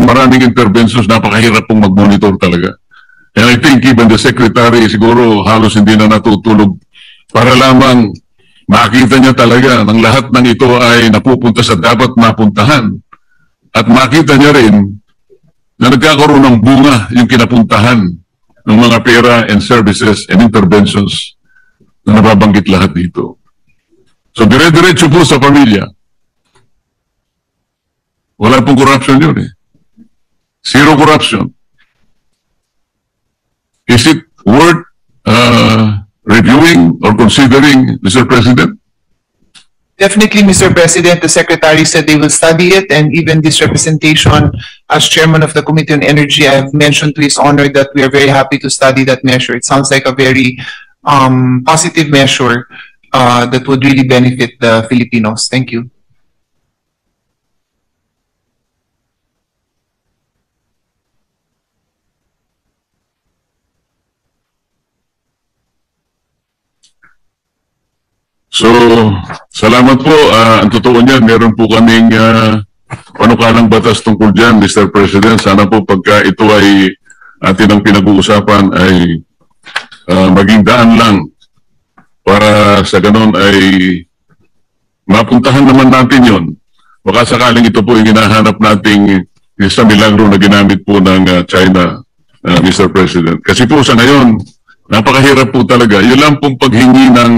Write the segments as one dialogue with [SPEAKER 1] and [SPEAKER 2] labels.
[SPEAKER 1] maraming interventions, napakahirap pong mag-monitor talaga. And I think even the Secretary siguro halos hindi na natutulog para lamang makita niya talaga ng lahat ng ito ay napupunta sa dapat mapuntahan. At makita niya rin na nagkakaroon ng bunga yung kinapuntahan ng mga pera and services and interventions na nababanggit lahat dito. So dire-diretso po sa pamilya. Wala pong corruption yun eh. Zero corruption. Is it worth reviewing or considering, Mr. President?
[SPEAKER 2] Definitely, Mr. President. The Secretary said they will study it, and even this representation as Chairman of the Committee on Energy, I have mentioned to His Honor that we are very happy to study that measure. It sounds like a very positive measure that would really benefit the Filipinos. Thank you.
[SPEAKER 1] So, salamat po. Ang totoo niyan, meron po kaming panukalang batas tungkol dyan, Mr. President. Sana po pagka ito ay atin ang pinag-uusapan ay maging daan lang para sa ganon ay mapuntahan naman natin yon. Baka sakaling ito po yung hinahanap nating sa milagro na ginamit po ng China, Mr. President. Kasi po sa ngayon, napakahirap po talaga. Yun lang pong paghingi ng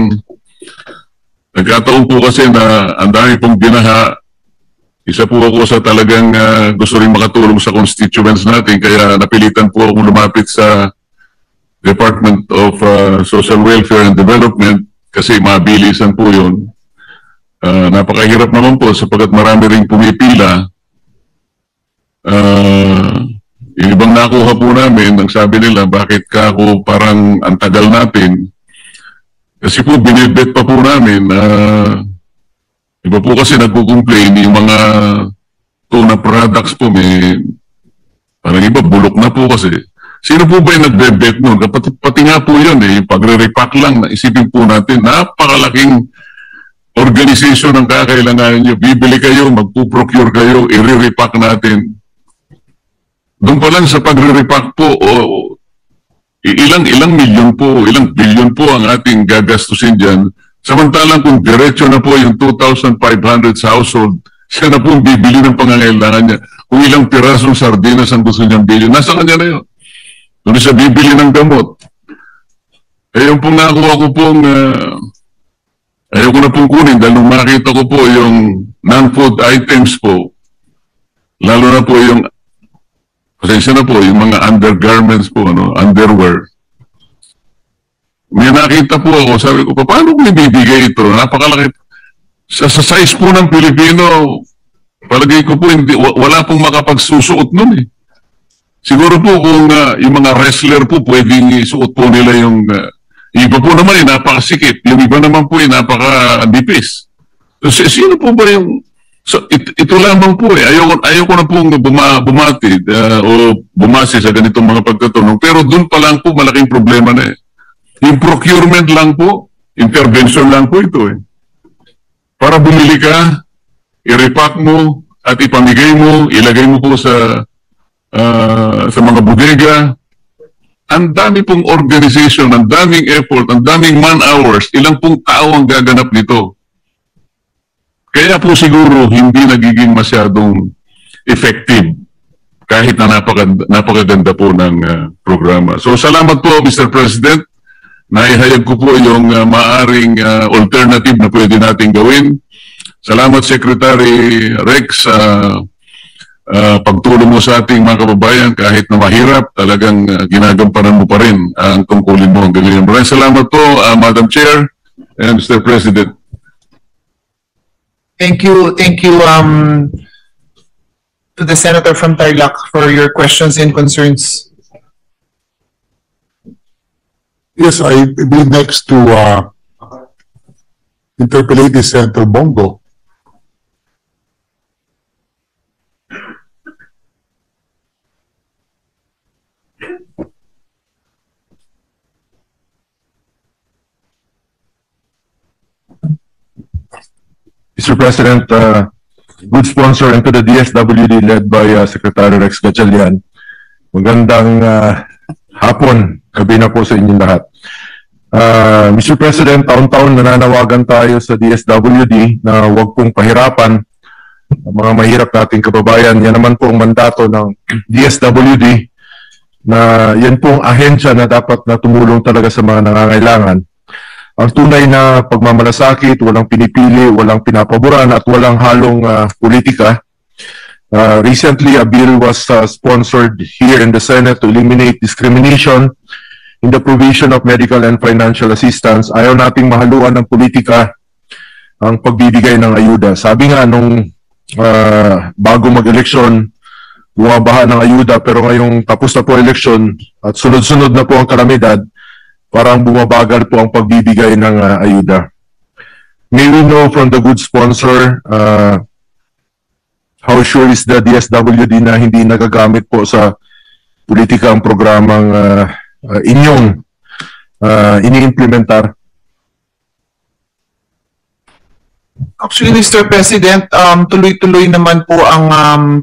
[SPEAKER 1] nagkataon po kasi na ang dami pong binaha. Isa po ako sa talagang gusto rin makatulong sa constituents natin, kaya napilitan po akong lumapit sa Department of Social Welfare and Development kasi mabilisan po yun. Napakahirap naman po sapagkat marami rin pumipila. Yung ibang nakuha po namin, ang sabi nila, bakit ka ako parang ang tagal natin? Kasi po, binibet pa po namin, iba po kasi nagko-complain, yung mga tuna products po, may, parang iba, bulok na po kasi. Sino po ba yung nagbe-bet nun? Pati nga po yun, yung pagre-repack lang, isipin po natin, napakalaking organization ang kakailanganin nyo. Bibili kayo, magpo-procure kayo, i-repack natin. Doon pa lang sa pagre-repack po, ilang milyon po, ilang bilyon po ang ating gagastusin dyan. Samantalang kung diretso na po yung 2,500 sa household, siya na po bibili ng pangangailangan niya. Kung ilang pirasong sardinas ang gusto niyang bilhin, nasa kanya na yun. Kung siya bibili ng gamot. Eh yung pong nakuha ko pong, ayaw ko na pong kunin dahil nung makita ko po yung non-food items po, lalo na po yung pasensya na po, yung mga undergarments po, underwear. May nakita po ako, sabi ko, paano ko ibibigay ito? Napakalaki. Sa size po ng Pilipino, palagay ko po, wala pong makapagsusuot nun eh. Siguro po kung yung mga wrestler po, pwedeng isuot po nila yung, iba po naman napakasikip. Yung iba naman po napakadipis. So, sino po ba yung, so, ito lamang po eh. Ayaw ko na pong bumatid o bumase sa ganitong mga pagtatanong. Pero doon pa lang po malaking problema na eh. Yung procurement lang po, intervention lang po ito eh. Para bumili ka, i-repack mo at ipamigay mo, ilagay mo po sa mga bodega. Ang dami pong organization, ang daming effort, ang daming man-hours, ilang pong tao ang gaganap nito. Kaya po siguro hindi nagiging masyadong effective kahit na napakaganda po ng programa. So salamat po, Mr. President. Naihayag ko po yung maaring alternative na pwede natin gawin. Salamat, Secretary Rex, pagtulong mo sa ating mga kababayan kahit na mahirap, talagang ginagampanan mo pa rin ang tungkulin mo. Maraming salamat po, Madam Chair and Mr. President.
[SPEAKER 2] Thank you to the Senator from Tarlac for your questions and concerns.
[SPEAKER 3] Yes, I will next to interpellate the Senator Bongo.
[SPEAKER 4] Mr. President, good sponsor and to the DSWD led by Secretary Rex Gatchalian. Magandang hapon, gabi na po sa inyong lahat. Mr. President, taon-taon nananawagan tayo sa DSWD na huwag pong pahirapan ang mga mahirap nating kababayan. Yan naman po ang mandato ng DSWD na yan pong ahensya na dapat na tumulong talaga sa mga nangangailangan. Ang tunay na pagmamalasakit, walang pinipili, walang pinapaboran at walang halong politika. Recently, a bill was sponsored here in the Senate to eliminate discrimination in the provision of medical and financial assistance. Ayaw nating mahaluan ng politika ang pagbibigay ng ayuda. Sabi nga nung bago mag-eleksyon, bumabaha ng ayuda, pero ngayong tapos na po eleksyon at sunod-sunod na po ang kalamidad, parang bumabagal po ang pagbibigay ng ayuda. May we know from the good sponsor, how sure is the DSWD na hindi nagagamit po sa politika ang programang inyong ini-implementar?
[SPEAKER 2] Actually, Mr. President, tuloy-tuloy naman po ang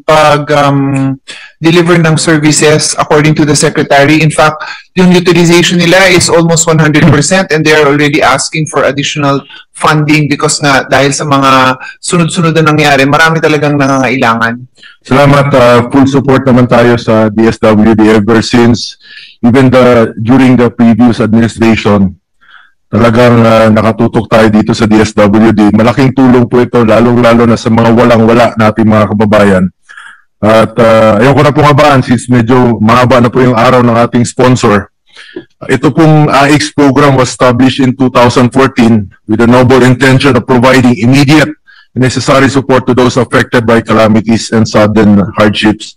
[SPEAKER 2] pag-deliver ng services according to the Secretary. In fact, yung utilization nila is almost 100% and they are already asking for additional funding because nga dahil sa mga sunod-sunod na nangyari, marami talagang nangangailangan.
[SPEAKER 4] Salamat. Full support naman tayo sa DSWD ever since, even during the previous administration. Talagang nakatutok tayo dito sa DSWD. Malaking tulong po ito, lalong-lalo na sa mga walang-wala nating mga kababayan. At ayaw ko na po habaan since medyo mahaba na po yung araw ng ating sponsor. Ito pong AIX program was established in 2014 with a noble intention of providing immediate and necessary support to those affected by calamities and sudden hardships.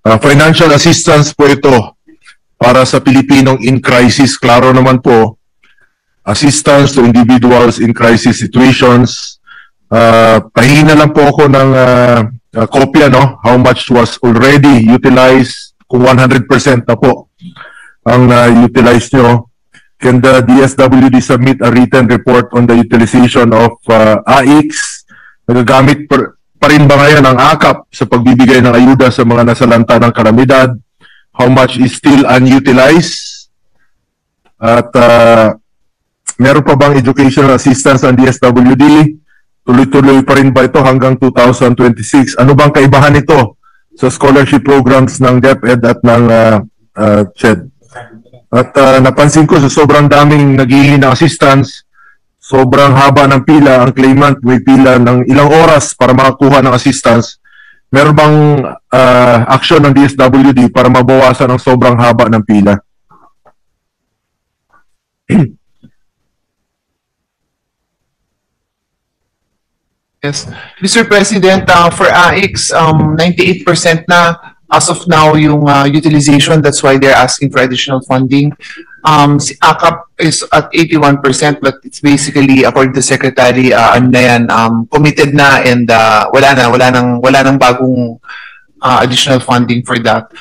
[SPEAKER 4] Financial assistance po ito para sa Pilipinong in crisis. Klaro naman po, assistance to individuals in crisis situations. Pahingi na lang po ako ng kopya, no? How much was already utilized, kung 100% na po ang utilized nyo. Can the DSWD submit a written report on the utilization of AIX? Nagagamit pa rin ba ngayon ang AKAP sa pagbibigay ng ayuda sa mga nasalanta ng kalamidad? How much is still unutilized? At meron pa bang educational assistance ang DSWD? Tuloy-tuloy pa rin ba ito hanggang 2026? Ano bang kaibahan nito sa scholarship programs ng DepEd at ng CHED? At napansin ko sa sobrang daming naghihingi ng assistance, sobrang haba ng pila, ang claimant may pila ng ilang oras para makakuha ng assistance. Meron bang action ng DSWD para mabawasan ang sobrang haba ng pila?
[SPEAKER 2] Yes. Mr. President, for AIX, 98% na as of now yung utilization. That's why they're asking for additional funding. Si AKAP is at 81%, but it's basically, according to the Secretary, committed na and wala nang bagong additional funding for that.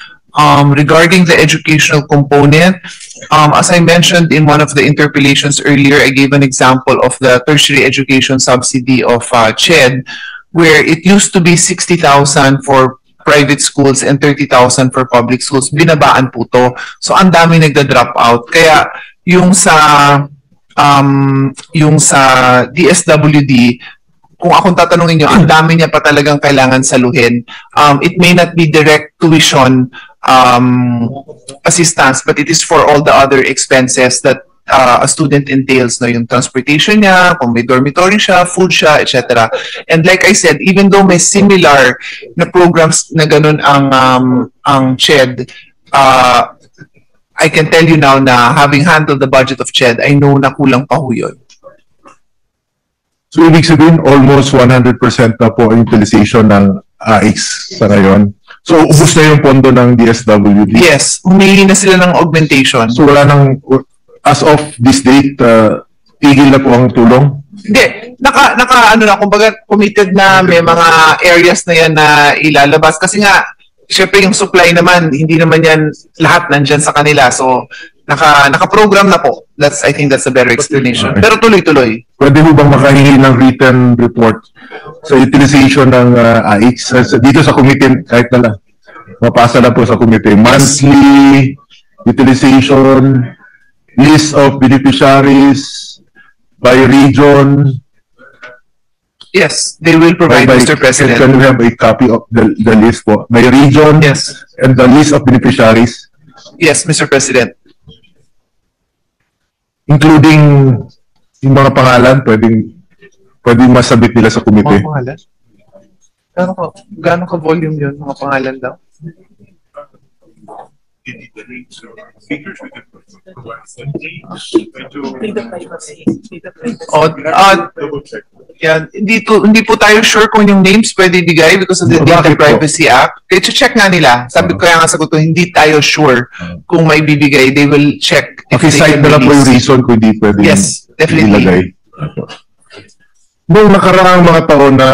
[SPEAKER 2] Regarding the educational component, as I mentioned in one of the interpellations earlier, I gave an example of the tertiary education subsidy of CHED, where it used to be 60,000 for private schools and 30,000 for public schools. Binabaan po to. So ang dami nagda-drop out. Kaya yung sa DSWD, kung akong tatanungin nyo, ang dami niya pa talagang kailangan saluhin. It may not be direct tuition assistance, but it is for all the other expenses that a student entails, no, yung transportation niya, kung may dormitory siya, food siya, etc. And like I said, even though may similar na programs na ganun ang CHED, I can tell you now na having handled the budget of CHED, I know na kulang pa ho yun.
[SPEAKER 4] So ibig sabihin, almost 100% na po ang utilization ng AIX sa ngayon. So ubos na yung pondo ng DSWD?
[SPEAKER 2] Yes, humingi na sila ng augmentation.
[SPEAKER 4] So wala nang, as of this date, tigil na po ang tulong?
[SPEAKER 2] Hindi, ano na, kumbaga committed na, may mga areas na yan na ilalabas. Kasi nga, syempre yung supply naman, hindi naman yan lahat nandyan sa kanila. So, naka-program na po. I think that's a better explanation. Pero tuloy-tuloy.
[SPEAKER 4] Pwede mo bang makahingi ng written report sa utilization ng AIX? Dito sa committee, kahit na lang, mapasa na po sa committee. Monthly utilization, list of beneficiaries by region.
[SPEAKER 2] Yes, they will provide, Mr. President.
[SPEAKER 4] Can we have a copy of the list po? By region?
[SPEAKER 2] Yes.
[SPEAKER 4] And the list of beneficiaries?
[SPEAKER 2] Yes, Mr. President.
[SPEAKER 4] Including yung mga pangalan, pwedeng masabit nila sa committee.
[SPEAKER 2] Mga pangalan? Gano'n ka volume yun, mga pangalan daw? Yan. Hindi po tayo sure kung yung names pwede ibigay because of the Data Privacy Act. Kaya check nga nila. Sabi ko kaya nga sagot ko, hindi tayo sure kung may bibigay. They will check.
[SPEAKER 4] Pakisite na lang po yung reason kung hindi pwede ilagay. Noong nakaraang mga taon na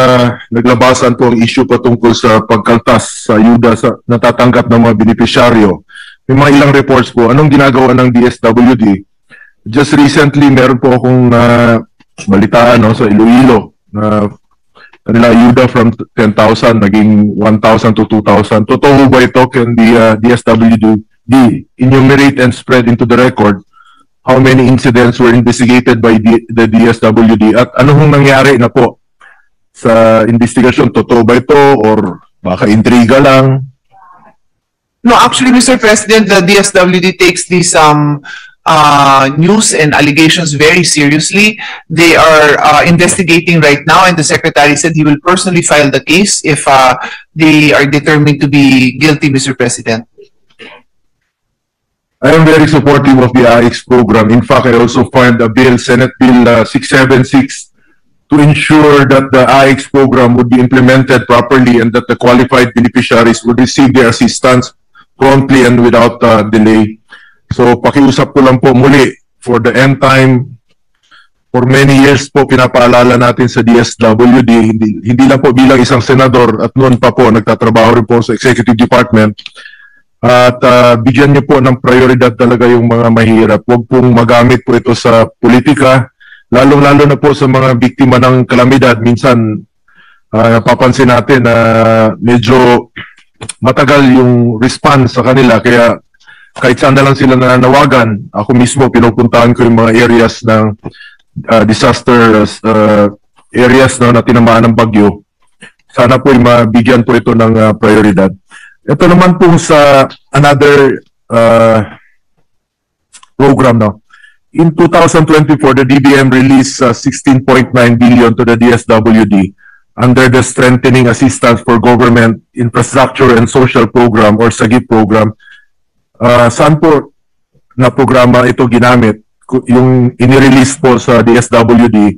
[SPEAKER 4] naglabasan po ang issue patungkol sa pagkaltas sa ayuda sa natatanggap ng mga benepisyaryo, may mga ilang reports po. Anong ginagawa ng DSWD? Just recently, meron po akong balitaan sa Iloilo na kanila ayuda from 10,000 naging 1,000 to 2,000. Totoo ba ito? Can the DSWD enumerate and spread into the record how many incidents were investigated by the DSWD at anong nangyari na po sa investigasyon? Totoo ba ito or baka intriga lang?
[SPEAKER 2] No, actually, Mr. President, the DSWD takes these news and allegations very seriously. They are investigating right now, and the Secretary said he will personally file the case if they are determined to be guilty, Mr. President.
[SPEAKER 4] I am very supportive of the AIX program. In fact, I also filed a bill, Senate Bill 676, to ensure that the AIX program would be implemented properly and that the qualified beneficiaries would receive their assistance promptly and without delay. So, pakiusap ko lang po muli, for the end time, for many years po pinapaalala natin sa DSWD, hindi lang po bilang isang senador at noon pa po nagtatrabaho rin po sa Executive Department. At bigyan niyo po ng prioridad talaga yung mga mahirap. Huwag pong magamit po ito sa politika, lalong-lalo na po sa mga biktima ng kalamidad. Minsan, napapansin natin na medyo matagal yung response sa kanila. Kaya kahit saan na lang sila nananawagan, ako mismo pinupuntahan ko yung mga areas ng disaster areas na tinamaan ng bagyo. Sana po mabigyan po ito ng prioridad. Ito naman po sa another program now. In 2024, the DBM released 16.9 billion to the DSWD under the Strengthening Assistance for Government Infrastructure and Social Program or SAGIP program. Saan po na programa ito ginamit? Yung inirelease po sa DSWD,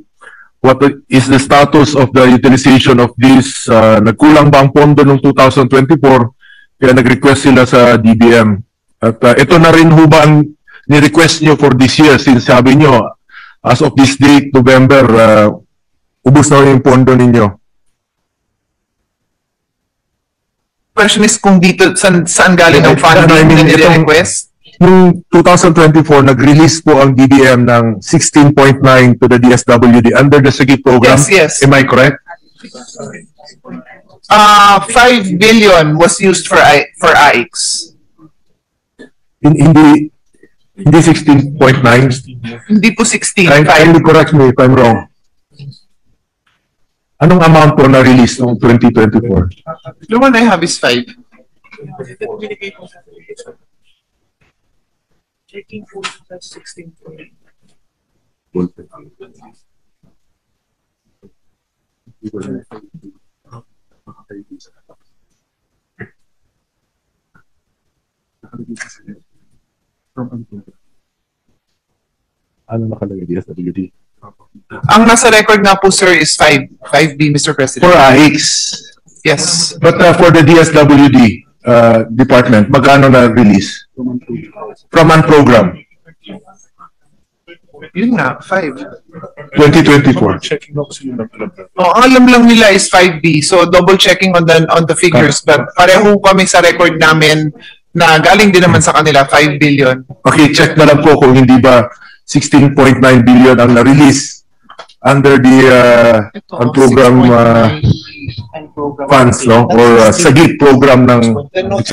[SPEAKER 4] what is the status of the utilization of this? Nagkulang ba ang pondo noong 2024? Kaya nag-request sila sa DBM. At ito na rin ho ba ang ni-request nyo for this year since sabi nyo, as of this date, November, ubos na yung pondo ninyo?
[SPEAKER 2] Question is kung dito, saan galing ang funding na nire-request?
[SPEAKER 4] Noong 2024, nag-release po ang DBM ng 16.9 to the DSWD under the SAGIP program.
[SPEAKER 2] Yes.
[SPEAKER 4] Am I correct?
[SPEAKER 2] 5 billion was used for AIX.
[SPEAKER 4] Hindi 16.9?
[SPEAKER 2] Hindi po 16.
[SPEAKER 4] Kindly correct me if I'm wrong. Anong amount po na-release noong 2024?
[SPEAKER 2] The one I have is 5.
[SPEAKER 5] Checking for 16.
[SPEAKER 4] Ano nakalagay DSWD?
[SPEAKER 2] Ang nasa record nga po, sir, is 5B, Mr. President.
[SPEAKER 4] For AIX.
[SPEAKER 2] Yes.
[SPEAKER 4] But for the DSWD department, magkano na-release? From an program?
[SPEAKER 2] Yun nga, 5.
[SPEAKER 4] 2024.
[SPEAKER 2] Oh, ang alam lang nila is 5B. So double checking on the figures, but pareho kami sa record namin na galing din naman sa kanila, 5 billion.
[SPEAKER 4] Okay, check na lang po kung hindi ba 16.9 billion ang na-release under the ang program funds, no? Or SAGIP program ng